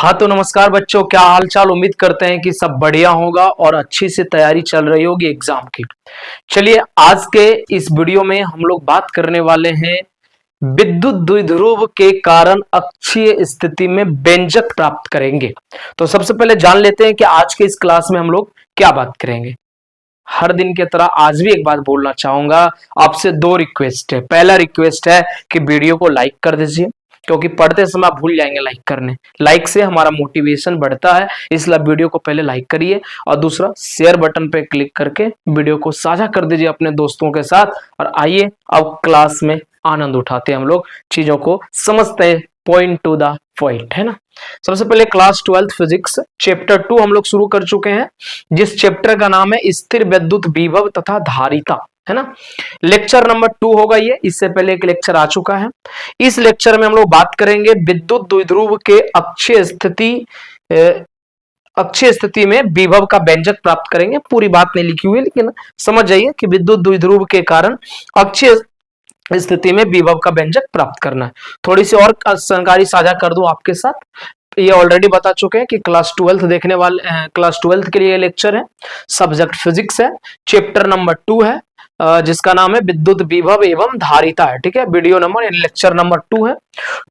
हाँ तो नमस्कार बच्चों, क्या हाल चाल। उम्मीद करते हैं कि सब बढ़िया होगा और अच्छी से तैयारी चल रही होगी एग्जाम की। चलिए आज के इस वीडियो में हम लोग बात करने वाले हैं विद्युत द्विध्रुव के कारण अक्षीय स्थिति में व्यंजक प्राप्त करेंगे। तो सबसे पहले जान लेते हैं कि आज के इस क्लास में हम लोग क्या बात करेंगे। हर दिन की तरह आज भी एक बात बोलना चाहूंगा, आपसे दो रिक्वेस्ट है। पहला रिक्वेस्ट है कि वीडियो को लाइक कर दीजिए, क्योंकि पढ़ते समय आप भूल जाएंगे लाइक करने। लाइक से हमारा मोटिवेशन बढ़ता है, इसलिए वीडियो को पहले लाइक करिए। और दूसरा, शेयर बटन पे क्लिक करके वीडियो को साझा कर दीजिए अपने दोस्तों के साथ। और आइए अब क्लास में आनंद उठाते हैं, हम लोग चीजों को समझते हैं पॉइंट टू द पॉइंट, है ना। सबसे पहले क्लास 12 फिजिक्स चैप्टर 2 हम लोग शुरू कर चुके हैं, जिस चैप्टर का नाम है स्थिर विद्युत विभव तथा धारिता, है ना। लेक्चर नंबर 2 होगा ये। इससे पहले एक लेक्चर आ चुका है। इस लेक्चर में हम लोग बात करेंगे विद्युत द्विध्रुव के अक्षीय स्थिति में विभव का व्यंजक प्राप्त करेंगे। पूरी बात नहीं लिखी हुई है, लेकिन समझ जाइए कि विद्युत द्विध्रुव के कारण अक्षीय स्थिति में विभव का व्यंजक प्राप्त करना है। थोड़ी सी और जानकारी साझा कर दूं आपके साथ। ये ऑलरेडी बता चुके हैं कि क्लास 12 देखने वाले क्लास 12 के लिए लेक्चर है। सब्जेक्ट फिजिक्स है, चैप्टर नंबर 2 है, जिसका नाम है विद्युत विभव एवं धारिता है। ठीक है, वीडियो नंबर लेक्चर नंबर 2 है।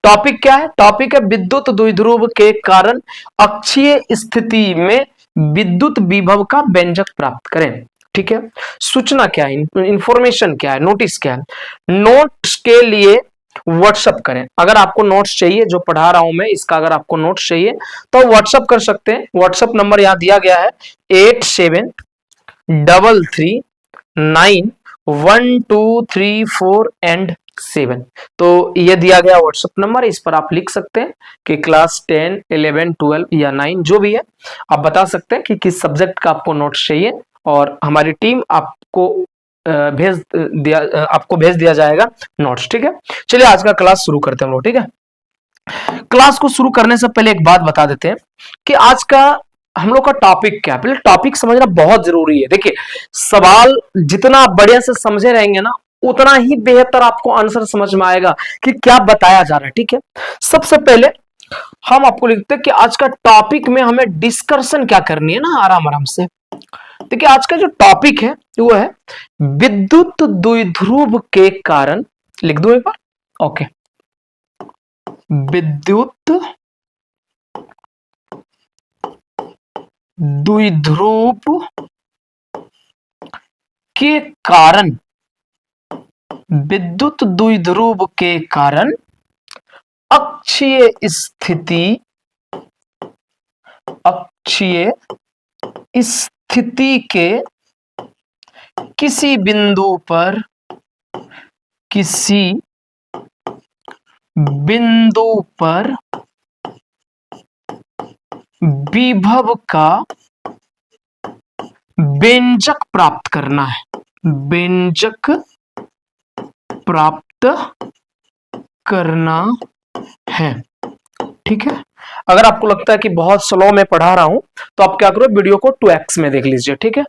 टॉपिक क्या है? टॉपिक है विद्युत द्विध्रुव के कारण अक्षीय स्थिति में विद्युत विभव का व्यंजक प्राप्त करें। ठीक है, सूचना क्या है, इंफॉर्मेशन क्या है, नोटिस क्या है। नोट्स के लिए व्हाट्सअप करें। अगर आपको नोट्स चाहिए जो पढ़ा रहा हूं मैं, इसका अगर आपको नोट्स चाहिए तो व्हाट्सअप कर सकते हैं। व्हाट्सअप नंबर यहां दिया गया है 8733912347। तो ये दिया गया व्हाट्सएप नंबर, इस पर आप लिख सकते हैं कि क्लास 10, 11, 12 या 9 जो भी है, आप बता सकते हैं कि किस सब्जेक्ट का आपको नोट्स चाहिए और हमारी टीम आपको भेज दिया जाएगा नोट्स। ठीक है, चलिए आज का क्लास शुरू करते हैं हम लोग। ठीक है, क्लास को शुरू करने से पहले एक बात बता देते हैं कि आज का हम लोग का टॉपिक क्या है। पहले टॉपिक समझना बहुत जरूरी है। देखिए, सवाल जितना आप बढ़िया से समझे रहेंगे ना, उतना ही बेहतर आपको आंसर समझ में आएगा कि क्या बताया जा रहा है। ठीक है, सबसे पहले हम आपको लिखते हैं कि आज का टॉपिक में हमें डिस्कशन क्या करनी है ना, आराम आराम से। देखिए, आज का जो टॉपिक है वो है विद्युत द्विध्रुव के कारण। लिख दो एक बार, ओके। विद्युत द्विध्रुव के कारण, विद्युत द्विध्रुव के कारण अक्षीय स्थिति के किसी बिंदु पर विभव का व्यंजक प्राप्त करना है। व्यंजक प्राप्त करना है। ठीक है, अगर आपको लगता है कि बहुत स्लो में पढ़ा रहा हूं तो आप क्या करो, वीडियो को 2x में देख लीजिए। ठीक है,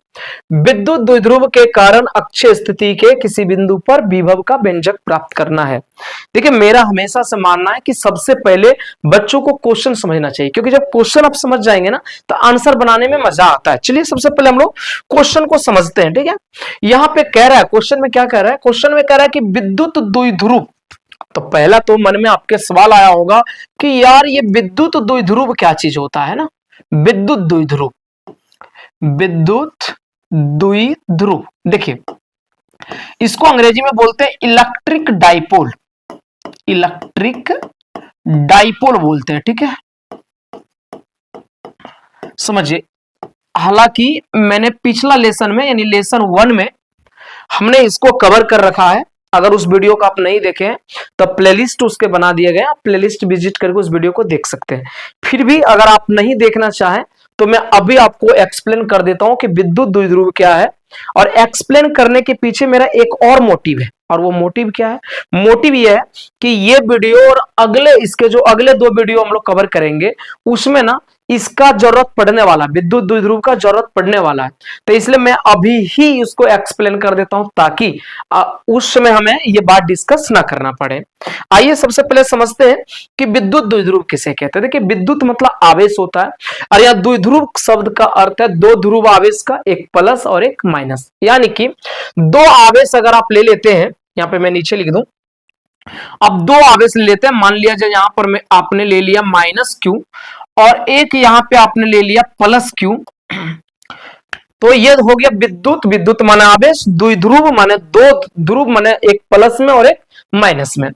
विद्युत द्विध्रुव के कारण अक्षीय स्थिति के किसी बिंदु पर विभव का व्यंजक प्राप्त करना है। देखिए, मेरा हमेशा से मानना है कि सबसे पहले बच्चों को क्वेश्चन समझना चाहिए, क्योंकि जब क्वेश्चन आप समझ जाएंगे ना तो आंसर बनाने में मजा आता है। चलिए सबसे पहले हम लोग क्वेश्चन को समझते हैं। ठीक है, यहां पे कह रहा है, क्वेश्चन में क्या कह रहा है, क्वेश्चन में कह रहा है कि विद्युत द्विध्रुव। तो पहला तो मन में आपके सवाल आया होगा कि यार ये विद्युत द्विध्रुव क्या चीज होता है ना। विद्युत द्विध्रुव, विद्युत द्विध्रुव, देखिए इसको अंग्रेजी में बोलते हैं इलेक्ट्रिक डाइपोल। इलेक्ट्रिक डाइपोल बोलते हैं। ठीक है, समझिए, हालांकि मैंने पिछला लेसन में यानी लेसन 1 में हमने इसको कवर कर रखा है। अगर उस वीडियो को आप नहीं देखें तो प्लेलिस्ट उसके बना दिए गए, आप प्लेलिस्ट विजिट करके उस वीडियो को देख सकते हैं। फिर भी अगर आप नहीं देखना चाहें तो मैं अभी आपको एक्सप्लेन कर देता हूं कि विद्युत द्विध्रुव क्या है। और एक्सप्लेन करने के पीछे मेरा एक और मोटिव है, और वो मोटिव क्या है, मोटिव ये है कि ये वीडियो और अगले इसके जो अगले 2 वीडियो हम लोग कवर करेंगे उसमें ना इसका जरूरत पड़ने वाला, विद्युत द्विध्रुव का जरूरत पड़ने वाला है, तो इसलिए मैं अभी ही उसको एक्सप्लेन कर देता हूं ताकि उस समय हमें ये बात डिस्कस ना करना पड़े। आइए सबसे पहले समझते हैं कि विद्युत द्विध्रुव किसे कहते हैं। देखिए विद्युत मतलब आवेश होता है, और यह द्विध्रुव शब्द का अर्थ है दो ध्रुव आवेश का, एक प्लस और एक माइनस, यानी कि दो आवेश अगर आप ले लेते हैं, यहां पे मैं नीचे लिख दूं, अब दो आवेश लेते हैं, मान लिया जाए यहां पर मैं आपने ले लिया माइनस क्यू और एक यहां पे आपने ले लिया प्लस क्यू, तो ये हो गया विद्युत। विद्युत माने आवेश, द्विध्रुव माने दो ध्रुव माने एक प्लस में और एक माइनस में।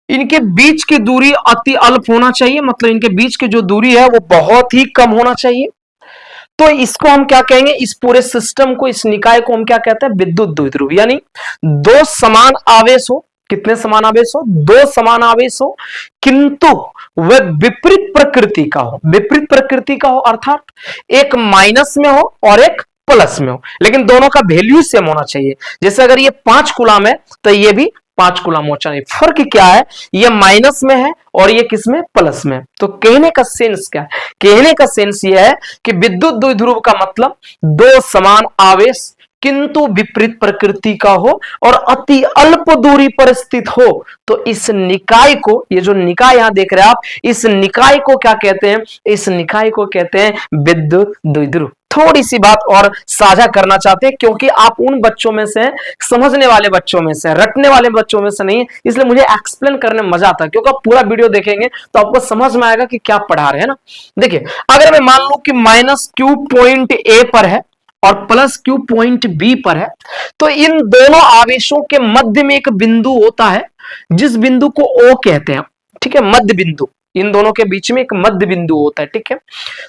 इनके बीच की दूरी अति अल्प होना चाहिए, मतलब इनके बीच की जो दूरी है वो बहुत ही कम होना चाहिए। तो इसको हम क्या कहेंगे, इस पूरे सिस्टम को, इस निकाय को हम क्या कहते हैं, विद्युत द्विध्रुव। यानी दो समान आवेश हो, कितने समान आवेश हो, दो समान आवेश हो, किंतु वह विपरीत प्रकृति का हो। विपरीत प्रकृति का हो अर्थात एक माइनस में हो और एक प्लस में हो, लेकिन दोनों का वैल्यू सेम होना चाहिए। जैसे अगर ये 5 कूलम है तो ये भी 5 कूलम होना चाहिए। फर्क क्या है, ये माइनस में है और ये किसमें, प्लस में। तो कहने का सेंस क्या है, कहने का सेंस ये है कि विद्युत द्विध्रुव का मतलब दो समान आवेश किंतु विपरीत प्रकृति का हो और अति अल्प दूरी पर स्थित हो। तो इस निकाय को, ये जो निकाय यहां देख रहे हैं आप, इस निकाय को क्या कहते हैं, इस निकाय को कहते हैं विद्युत द्विध्रुव। थोड़ी सी बात और साझा करना चाहते हैं क्योंकि आप उन बच्चों में से, समझने वाले बच्चों में से, रटने वाले बच्चों में से नहीं, इसलिए मुझे एक्सप्लेन करने में मजा आता है, क्योंकि आप पूरा वीडियो देखेंगे तो आपको समझ में आएगा कि क्या पढ़ा रहे हैं ना। देखिए अगर मैं मान लूं कि माइनस क्यू पॉइंट ए पर है और प्लस क्यू पॉइंट बी पर है, तो इन दोनों आवेशों के मध्य में एक बिंदु होता है जिस बिंदु को ओ कहते हैं, ठीक है, मध्य बिंदु। इन दोनों के बीच में एक मध्य बिंदु होता है, ठीक है।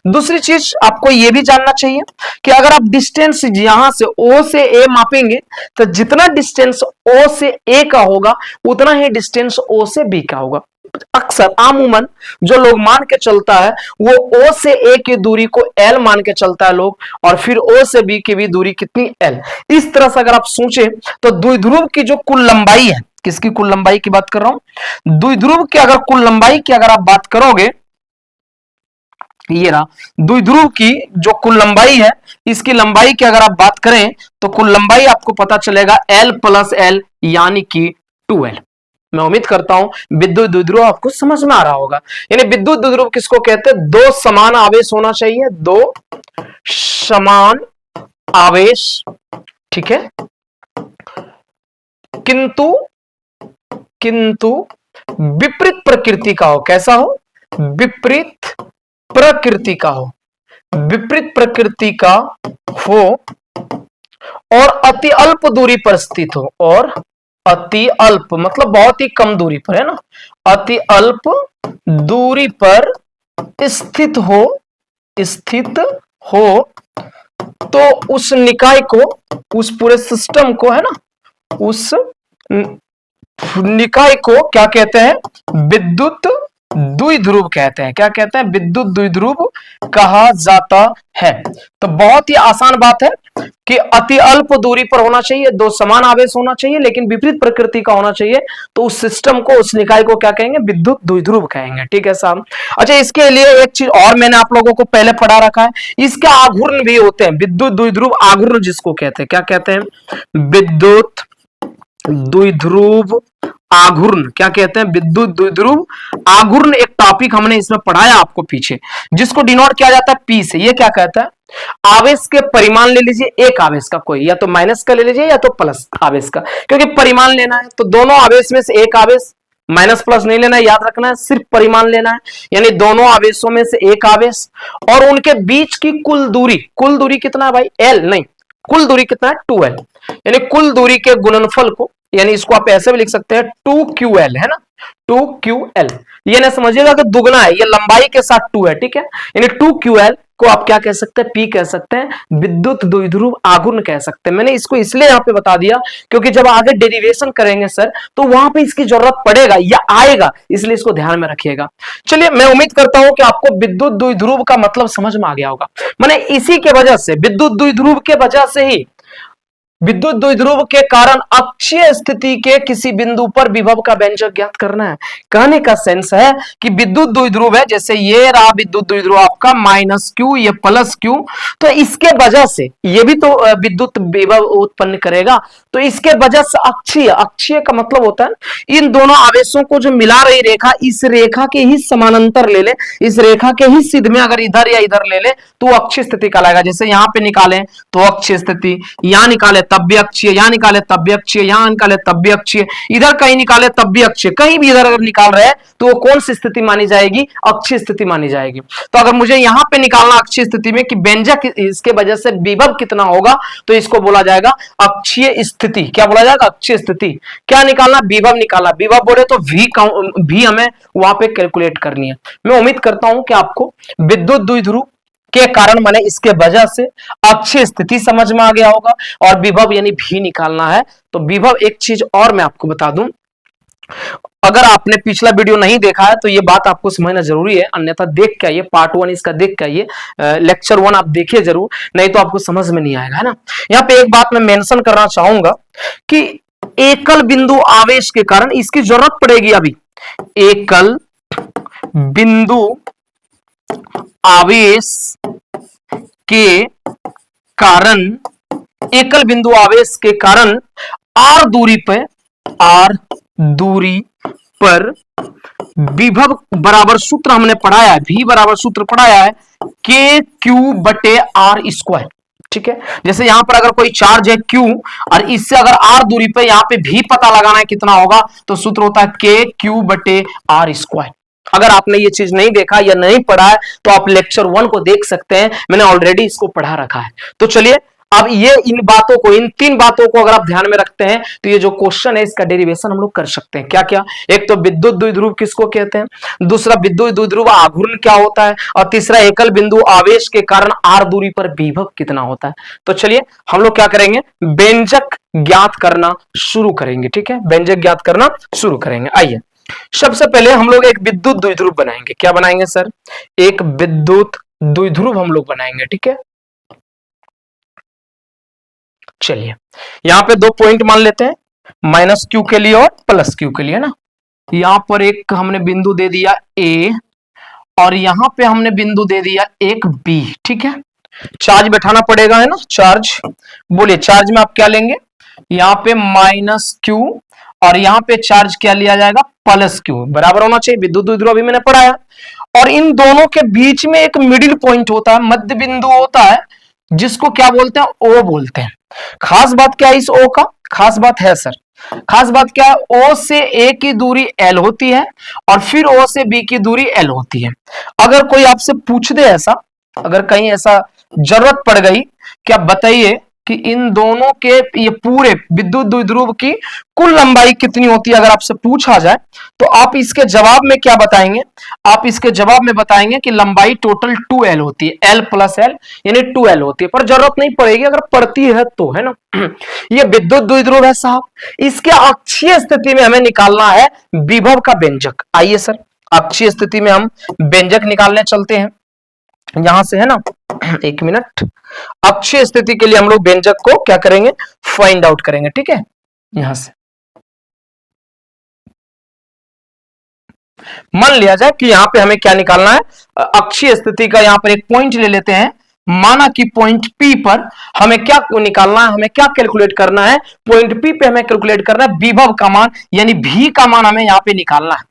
दूसरी चीज आपको यह भी जानना चाहिए कि अगर आप डिस्टेंस यहां से ओ से ए मापेंगे तो जितना डिस्टेंस ओ से ए का होगा उतना ही डिस्टेंस ओ से बी का होगा। अक्सर आमूमन जो लोग मान के चलता है वो ओ से ए की दूरी को एल मान के चलता है लोग, और फिर ओ से बी की भी दूरी कितनी, एल। इस तरह से अगर आप सोचें तो द्विध्रुव की जो कुल लंबाई है, किसकी कुल लंबाई की बात कर रहा हूं, द्विध्रुव की अगर कुल लंबाई की अगर आप बात करोगे, ये रहा द्विध्रुव की जो कुल लंबाई है, इसकी लंबाई की अगर आप बात करें तो कुल लंबाई आपको पता चलेगा एल प्लस एल यानी कि 2l। मैं उम्मीद करता हूं विद्युत द्विध्रुव आपको समझ में आ रहा होगा। यानी विद्युत द्विध्रुव किसको कहते हैं, दो समान आवेश होना चाहिए, दो समान आवेश, ठीक है, किंतु विपरीत प्रकृति का हो। कैसा हो, विपरीत प्रकृति का हो, विपरीत प्रकृति का हो और अति अल्प दूरी पर स्थित हो। और अति अल्प मतलब बहुत ही कम दूरी पर, है ना, अति अल्प दूरी पर स्थित हो, स्थित हो। तो उस निकाय को, उस पूरे सिस्टम को, है ना, उस निकाय को क्या कहते हैं, विद्युत द्विध्रुव कहते हैं। क्या कहते हैं, विद्युत द्विध्रुव कहा जाता है। तो बहुत ही आसान बात है कि अति अल्प दूरी पर होना चाहिए, दो समान आवेश होना चाहिए, लेकिन विपरीत प्रकृति का होना चाहिए। तो उस सिस्टम को, उस निकाय को क्या कहेंगे, विद्युत द्विध्रुव कहेंगे, ठीक है साहब। अच्छा, इसके लिए एक चीज और मैंने आप लोगों को पहले पढ़ा रखा है, इसके आघूर्ण भी होते हैं, विद्युत द्विध्रुव आघूर्ण जिसको कहते हैं। क्या कहते हैं, विद्युत द्विध्रुव आघूर्ण। क्या कहते हैं, विद्युत द्विध्रुव आघूर्ण। एक टॉपिक हमने इसमें पढ़ाया आपको पीछे, जिसको डिनोट किया जाता है पी से। ये क्या कहता है, आवेश के परिमाण ले लीजिए, एक आवेश का कोई, या तो माइनस का ले लीजिए या तो प्लस आवेश का, क्योंकि परिमाण लेना है तो दोनों आवेश में से एक आवेश, माइनस प्लस नहीं लेना है, याद रखना है, सिर्फ परिमाण लेना है। यानी दोनों आवेशों में से एक आवेश और उनके बीच की कुल दूरी, कुल दूरी कितना है भाई, एल नहीं, कुल दूरी कितना है, 2l। यानी कुल दूरी के गुणनफल को, यानी इसको आप ऐसे भी लिख सकते हैं 2ql, है ना, 2ql। ये ना समझिएगा कि दुगना है, ये लंबाई के साथ 2 है, ठीक है। यानी 2ql को आप क्या कह सकते हैं, p कह सकते हैं, विद्युत द्विध्रुव आघूर्ण कह सकते हैं। मैंने इसको इसलिए यहां पे बता दिया क्योंकि जब आगे डेरिवेशन करेंगे सर तो वहां पे इसकी जरूरत पड़ेगा या आएगा, इसलिए इसको ध्यान में रखिएगा। चलिए, मैं उम्मीद करता हूं कि आपको विद्युत द्विध्रुव का मतलब समझ में आ गया होगा। मैंने इसी के वजह से, विद्युत द्विध्रुव के वजह से ही विद्युत द्विध्रुव के कारण अक्षीय स्थिति के किसी बिंदु पर विभव का व्यंजक ज्ञात करना है। कहने का सेंस है कि विद्युत द्विध्रुव है, जैसे ये रहा विद्युत द्विध्रुव आपका माइनस क्यू, ये प्लस क्यू, तो इसके वजह से ये भी तो विद्युत विभव उत्पन्न करेगा, तो इसके वजह से अक्षीय, अक्षीय का मतलब होता है इन दोनों आवेशों को जो मिला रही रेखा, इस रेखा के ही समानांतर ले ले, इस रेखा के ही सिद्ध में अगर इधर या इधर ले ले तो अक्षीय स्थिति कहलाएगा। जैसे यहां पे निकाले तो अक्षीय स्थिति, यहां निकाले तब भी अक्षीय, यहां निकाले तब भी अक्षीय, यहां निकाले तब भी अक्षीय, इधर कहीं निकाले तब भी अक्षीय, कहीं भी इधर अगर निकाल रहे हैं तो वो कौन सी स्थिति मानी जाएगी? अक्षीय स्थिति मानी जाएगी। तो अगर मुझे यहां पे निकालना अक्षीय स्थिति में कि व्यंजक इसके वजह से विभव कितना होगा, तो इसको बोला जाएगा अक्षीय स्थिति। क्या बोला जाएगा? अक्षीय स्थिति। क्या निकालना? विभव निकालना। विभव बोले तो भी हमें वहां पे कैलकुलेट करनी है। मैं उम्मीद करता हूं कि आपको विद्युत द्विध्रुव के कारण माने इसके वजह से अक्षीय स्थिति समझ में आ गया होगा, और विभव यानी भी निकालना है। तो विभव, एक चीज और मैं आपको बता दूं, अगर आपने पिछला वीडियो नहीं देखा है तो ये बात आपको समझना जरूरी है, अन्यथा देख के आइए, पार्ट 1 इसका देख के आइए, लेक्चर 1 आप देखिए जरूर, नहीं तो आपको समझ में नहीं आएगा, है ना। यहाँ पे एक बात मैं मेंशन करना चाहूंगा कि एकल बिंदु आवेश के कारण इसकी जरूरत पड़ेगी अभी। एकल बिंदु आवेश के कारण, एकल बिंदु आवेश के कारण आर दूरी पर विभव बराबर सूत्र हमने पढ़ाया है, भी बराबर सूत्र पढ़ाया है के क्यू बटे आर स्क्वायर। ठीक है, जैसे यहां पर अगर कोई चार्ज है Q और इससे अगर R दूरी पे यहां पे भी पता लगाना है कितना होगा, तो सूत्र होता है के क्यू बटे आर स्क्वायर। अगर आपने ये चीज नहीं देखा या नहीं पढ़ा है तो आप लेक्चर 1 को देख सकते हैं, मैंने ऑलरेडी इसको पढ़ा रखा है। तो चलिए अब ये इन बातों को, इन 3 बातों को अगर आप ध्यान में रखते हैं तो ये जो क्वेश्चन है इसका डेरिवेशन हम लोग कर सकते हैं। क्या क्या? एक तो विद्युत द्विध्रुव किसको कहते हैं, दूसरा विद्युत द्विध्रुव आघूर्ण क्या होता है, और तीसरा एकल बिंदु आवेश के कारण आर दूरी पर विभव कितना होता है। तो चलिए हम लोग क्या करेंगे, व्यंजक ज्ञात करना शुरू करेंगे। ठीक है, व्यंजक ज्ञात करना शुरू करेंगे। आइए सबसे पहले हम लोग एक विद्युत द्विध्रुव बनाएंगे। क्या बनाएंगे सर? एक विद्युत द्विध्रुव हम लोग बनाएंगे। ठीक है, चलिए यहां पे 2 पॉइंट मान लेते हैं, माइनस क्यू के लिए और प्लस क्यू के लिए ना। यहां पर एक हमने बिंदु दे दिया ए और यहां पे हमने बिंदु दे दिया एक बी। ठीक है, चार्ज बैठाना पड़ेगा, है ना, चार्ज। बोलिए चार्ज में आप क्या लेंगे? यहां पे माइनस क्यू और यहां पे चार्ज क्या लिया जाएगा? Plus Q. बराबर होना चाहिए, विद्युत द्विध्रुव अभी मैंने पढ़ाया। और इन दोनों के बीच में एक मिडिल पॉइंट होता है, मध्य बिंदु होता है, जिसको क्या बोलते हैं? ओ बोलते हैं। खास बात क्या है इस ओ का? खास बात है सर, खास बात क्या है? ओ से ए की दूरी एल होती है और फिर ओ से बी की दूरी एल होती है। अगर कोई आपसे पूछ दे ऐसा, अगर कहीं ऐसा जरूरत पड़ गई कि आप बताइए कि इन दोनों के ये पूरे विद्युत द्विध्रुव की कुल लंबाई कितनी होती है, अगर आपसे पूछा जाए तो आप इसके जवाब में क्या बताएंगे? आप इसके जवाब में बताएंगे कि लंबाई टोटल 2l होती है, l प्लस l यानी 2l होती है। पर जरूरत नहीं पड़ेगी, अगर पड़ती है तो, है ना। ये विद्युत द्विध्रुव है साहब, इसके अक्षीय स्थिति में हमें निकालना है विभव का व्यंजक। आइए सर अक्षीय स्थिति में हम व्यंजक निकालने चलते हैं यहां से, है ना। एक मिनट, अक्षीय स्थिति के लिए हम लोग व्यंजक को क्या करेंगे? फाइंड आउट करेंगे। ठीक है, यहां से मान लिया जाए कि यहां पे हमें क्या निकालना है, अक्षीय स्थिति का यहां पर एक पॉइंट ले लेते हैं। माना कि पॉइंट P पर हमें क्या निकालना है, हमें क्या कैलकुलेट करना है? पॉइंट P पे हमें कैलकुलेट करना है विभव का मान, यानी V का मान हमें यहां पे निकालना है।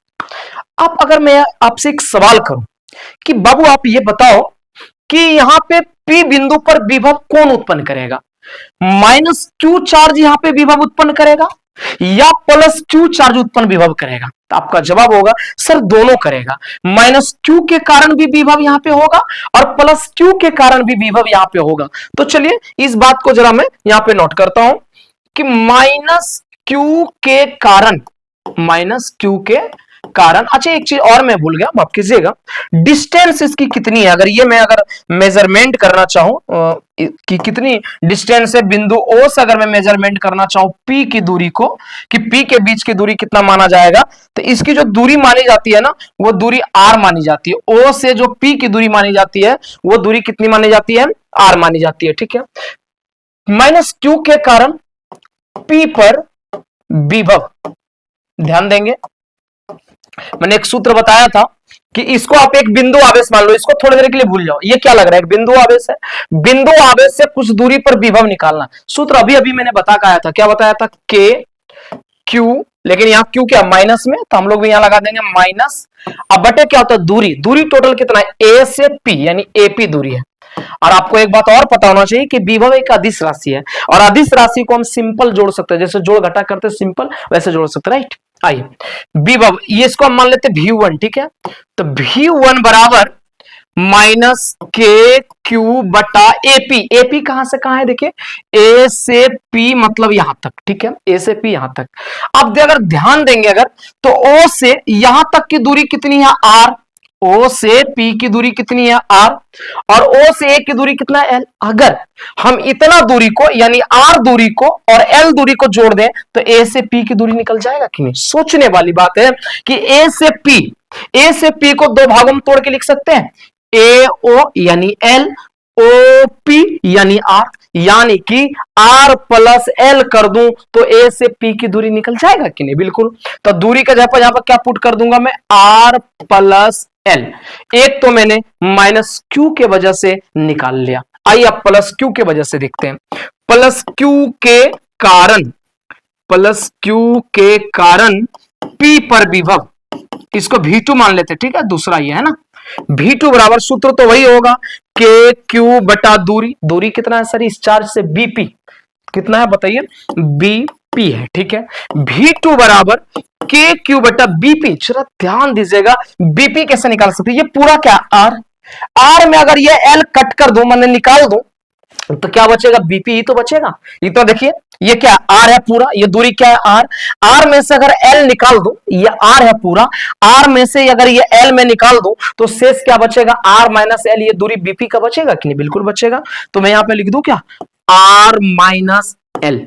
अब अगर मैं आपसे एक सवाल करूं कि बाबू आप ये बताओ कि यहां पे P बिंदु पर विभव कौन उत्पन्न करेगा? माइनस क्यू चार्ज यहां पे विभव उत्पन्न करेगा या प्लस क्यू चार्ज उत्पन्न विभव करेगा? तो आपका जवाब होगा सर दोनों करेगा। माइनस क्यू के कारण भी विभव यहां पे होगा और प्लस क्यू के कारण भी विभव यहां पे होगा। तो चलिए इस बात को जरा मैं यहां पे नोट करता हूं कि माइनस क्यू के कारण, माइनस क्यू के कारण, अच्छा एक चीज और मैं भूल गया, माफ कीजिएगा, डिस्टेंस इसकी कितनी है? अगर ये मैं अगर मेजरमेंट करना चाहूं कि कितनी डिस्टेंस है बिंदु ओ से, अगर मैं मेजरमेंट करना चाहूं P की दूरी को, कि P के बीच की दूरी कितना माना जाएगा, तो इसकी जो दूरी मानी जाती है ना, वो दूरी R मानी जाती है। O से जो P की दूरी मानी जाती है वो दूरी कितनी मानी जाती है? R मानी जाती है। ठीक है, माइनस क्यू के कारण P पर विभव। ध्यान देंगे, मैंने एक सूत्र बताया था कि इसको आप एक बिंदु आवेश मान लो, इसको थोड़ी देर के लिए भूल जाओ। ये क्या लग रहा है, एक बिंदु आवेश है, बिंदु आवेश से कुछ दूरी पर विभव निकालना। सूत्र अभी अभी मैंने बता के आया था, क्या बताया था, के क्यू, लेकिन यहां क्यू क्या माइनस में, तो हम लोग भी यहां लगा देंगे माइनस। अब बटे क्या होता है, दूरी, दूरी टोटल कितना है, ए से पी यानी एपी दूरी है। और आपको एक बात और पता होना चाहिए कि विभव एक अदिश राशि है, और अदिश राशि को हम सिंपल जोड़ सकते हैं, जैसे जोड़ घटा करते सिंपल वैसे जोड़ सकते हैं, राइट। आइए विभव, ये इसको हम मान लेते हैं V1, ठीक है। तो V1 बराबर माइनस के क्यू बटा एपी। एपी कहां से कहां है, देखिए ए से पी मतलब यहां तक, ठीक है, ए से पी यहां तक। अब अगर ध्यान देंगे अगर, तो ओ से यहां तक की दूरी कितनी है, आर। ओ से पी की दूरी कितनी है, आर, और ओ से ए की दूरी कितना है, एल। अगर हम इतना दूरी को यानी आर दूरी को और एल दूरी को जोड़ दें तो ए से पी की दूरी निकल जाएगा कि नहीं। सोचने वाली बात है कि ए से पी को दो भागों में तोड़ के लिख सकते हैं, ए ओ यानी एल, ओ पी यानी आर, यानी कि आर प्लस एल कर दूं तो ए से पी की दूरी निकल जाएगा कि नहीं, बिल्कुल। तो दूरी का जगह पर क्या पुट कर दूंगा मैं, आर प्लस एल। एक तो मैंने माइनस क्यू के वजह से निकाल लिया, आइए अब प्लस क्यू के वजह से देखते हैं। प्लस क्यू के कारण पी पर विभव, इसको V2 मान लेते, ठीक है, दूसरा ये है ना। V2 बराबर सूत्र तो वही होगा, के क्यू बटा दूरी, दूरी कितना है सर इस चार्ज से, BP कितना है बताइए, BP है, ठीक है। V2 बराबर के क्यू बटा BP। जरा ध्यान दीजिएगा, BP कैसे निकाल सकते हैं, ये पूरा क्या R में अगर ये L कट कर दो, मैंने निकाल दो, तो क्या बचेगा, BP ही तो बचेगा। ये तो देखिए ये क्या R है पूरा, ये दूरी क्या है R में से अगर L निकाल दो, ये R है पूरा, R में से अगर ये L में निकाल दो तो शेष क्या बचेगा, R माइनस L, ये दूरी BP का बचेगा कि नहीं, बिल्कुल बचेगा। तो मैं यहां पे लिख दूं क्या, R माइनस L।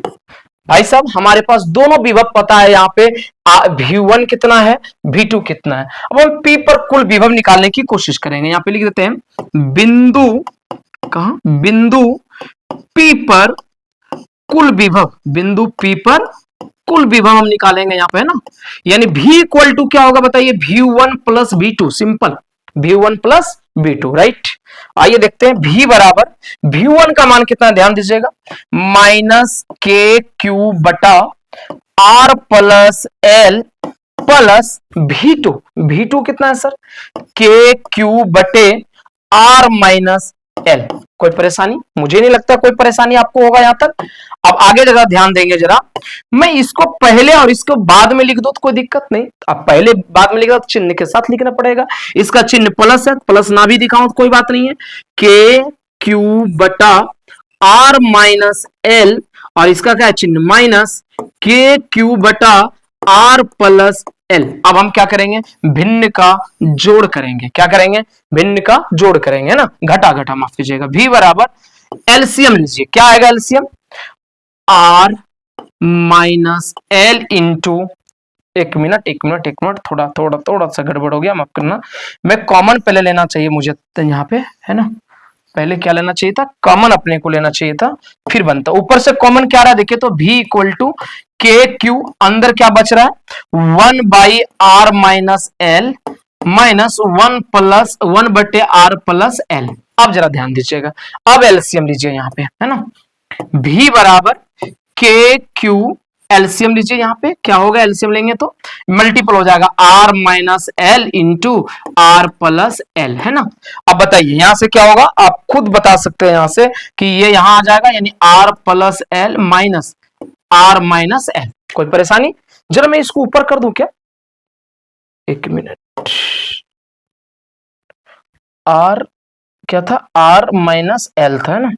भाई साहब हमारे पास दोनों विभव पता है, यहाँ पे V1 कितना है, V2 कितना है। अब हम P पर कुल विभव निकालने की कोशिश करेंगे, यहाँ पे लिख देते हैं बिंदु, कहां, बिंदु P पर कुल विभव, बिंदु P पर कुल विभव हम निकालेंगे यहाँ पे, है ना। यानी V इक्वल टू क्या होगा बताइए, V1 plus V2, simple V1 plus V2, right. आइए देखते हैं, V बराबर V1 का मान कितना, ध्यान दीजिएगा, माइनस के क्यू बटा R plus L plus V2 कितना है सर, के क्यू बटे R माइनस L। कोई परेशानी, मुझे नहीं लगता कोई परेशानी आपको होगा यहां तक। अब आगे जरा ध्यान देंगे, जरा मैं इसको पहले और इसको बाद में लिख दो तो कोई दिक्कत नहीं। अब पहले बाद में लिखा तो चिन्ह के साथ लिखना पड़ेगा, इसका चिन्ह प्लस है, प्लस ना भी दिखाऊं तो कोई बात नहीं है, के क्यू बटा R माइनस L, और इसका क्या है चिन्ह माइनस, के क्यू बटा R प्लस L। अब हम क्या करेंगे, भिन्न का जोड़ करेंगे, क्या करेंगे, भिन्न का जोड़ करेंगे, है ना, घटा माफ कीजिएगा। V बराबर एलसीएम लीजिए, क्या आएगा LCM, R minus L into, एक मिनट थोड़ा सा गड़बड़ हो गया, माफ करना। मैं कॉमन पहले लेना चाहिए मुझे तो यहाँ पे, है ना, पहले क्या लेना चाहिए था, कॉमन अपने को लेना चाहिए था, फिर बनता। ऊपर से कॉमन क्या रहा है देखिए, तो V इक्वल टू के क्यू, अंदर क्या बच रहा है, 1 by R minus L minus 1 बटे R प्लस L। अब जरा ध्यान दीजिएगा, अब एलसीएम लीजिए यहाँ पे, है ना, V बराबर के क्यू, एलसीएम लीजिए यहाँ पे, क्या होगा एलसीएम लेंगे तो मल्टीपल हो जाएगा, R minus L into R plus L, है ना। अब बताइए यहां से क्या होगा, आप खुद बता सकते हैं यहां से कि ये यहां आ जाएगा, यानी R plus L minus R minus L। कोई परेशानी, जरा मैं इसको ऊपर कर दूं क्या, एक मिनट, R क्या था, R माइनस L था, है ना,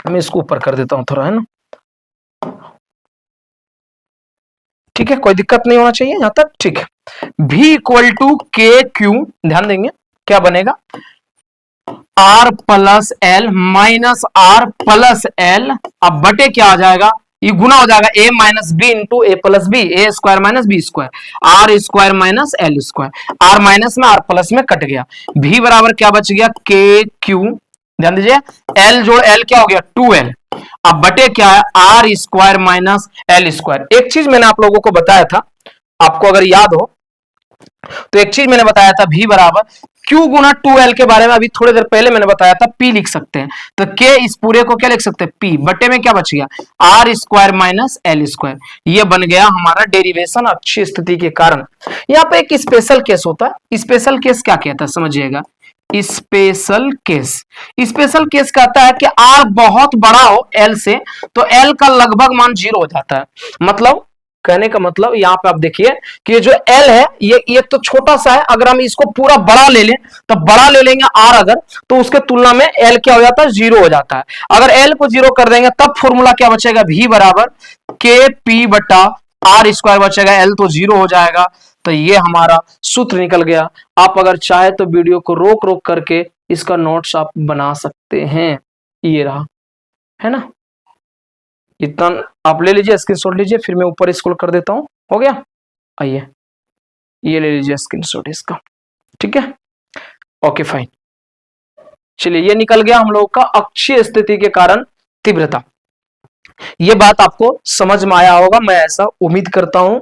मैं इसको ऊपर कर देता हूं थोड़ा, है ना, ठीक है, कोई दिक्कत नहीं होना चाहिए यहां तक, ठीक है। V इक्वल टू के क्यू, ध्यान देंगे क्या बनेगा, R plus L minus R plus L, अब बटे क्या आ जाएगा, ये गुना हो जाएगा A minus b into a plus b, a square minus b square, r square minus l square, r minus में आर प्लस में कट गया। V बराबर क्या बच गया, के क्यू ध्यान दीजिए, एल जोड़ एल क्या हो गया 2l, अब बटे क्या है r square minus l square. एक चीज मैंने आप लोगों को बताया था, आपको अगर याद हो तो एक चीज मैंने बताया था v बराबर q गुना 2l के बारे में अभी थोड़ी देर पहले मैंने बताया था, p लिख सकते हैं तो k इस पूरे को क्या लिख सकते हैं p, बटे में क्या बच गया r square minus l square. ये बन गया हमारा डेरिवेशन अच्छी स्थिति के कारण। यहाँ पे एक स्पेशल केस होता है, स्पेशल केस क्या कहता है समझिएगा, स्पेशल केस, स्पेशल केस कहता है कि आर बहुत बड़ा हो एल से तो एल का लगभग मान 0 हो जाता है। मतलब कहने का मतलब यहाँ पे आप देखिए कि ये जो L है ये तो छोटा सा है, अगर हम इसको पूरा बड़ा ले लें तो बड़ा ले लेंगे R अगर, तो उसके तुलना में L क्या हो जाता है 0 हो जाता है। अगर L को 0 कर देंगे तब फॉर्मूला क्या बचेगा V बराबर KP बटा R स्क्वायर बचेगा, L तो 0 हो जाएगा। तो ये हमारा सूत्र निकल गया। आप अगर चाहे तो वीडियो को रोक रोक करके इसका नोट्स आप बना सकते हैं, ये रहा है ना, इतना आप ले लीजिए, स्क्रीनशॉट लीजिए, फिर मैं ऊपर स्क्रॉल कर देता हूं, हो गया। आइए ये ले लीजिए स्क्रीनशॉट इसका, ठीक है, ओके फाइन। चलिए ये निकल गया हम लोग का अक्षीय स्थिति के कारण तीव्रता। ये बात आपको समझ में आया होगा, मैं ऐसा उम्मीद करता हूं।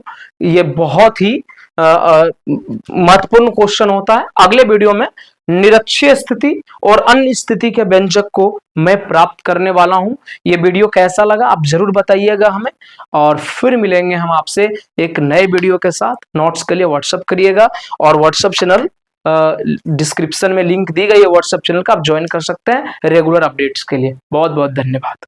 ये बहुत ही महत्वपूर्ण क्वेश्चन होता है। अगले वीडियो में निरक्षीय स्थिति और अन्य स्थिति के व्यंजक को मैं प्राप्त करने वाला हूं। ये वीडियो कैसा लगा आप जरूर बताइएगा हमें, और फिर मिलेंगे हम आपसे एक नए वीडियो के साथ। नोट्स के लिए व्हाट्सएप करिएगा, और व्हाट्सएप चैनल डिस्क्रिप्शन में लिंक दी गई है व्हाट्सएप चैनल का, आप ज्वाइन कर सकते हैं रेगुलर अपडेट्स के लिए। बहुत बहुत धन्यवाद।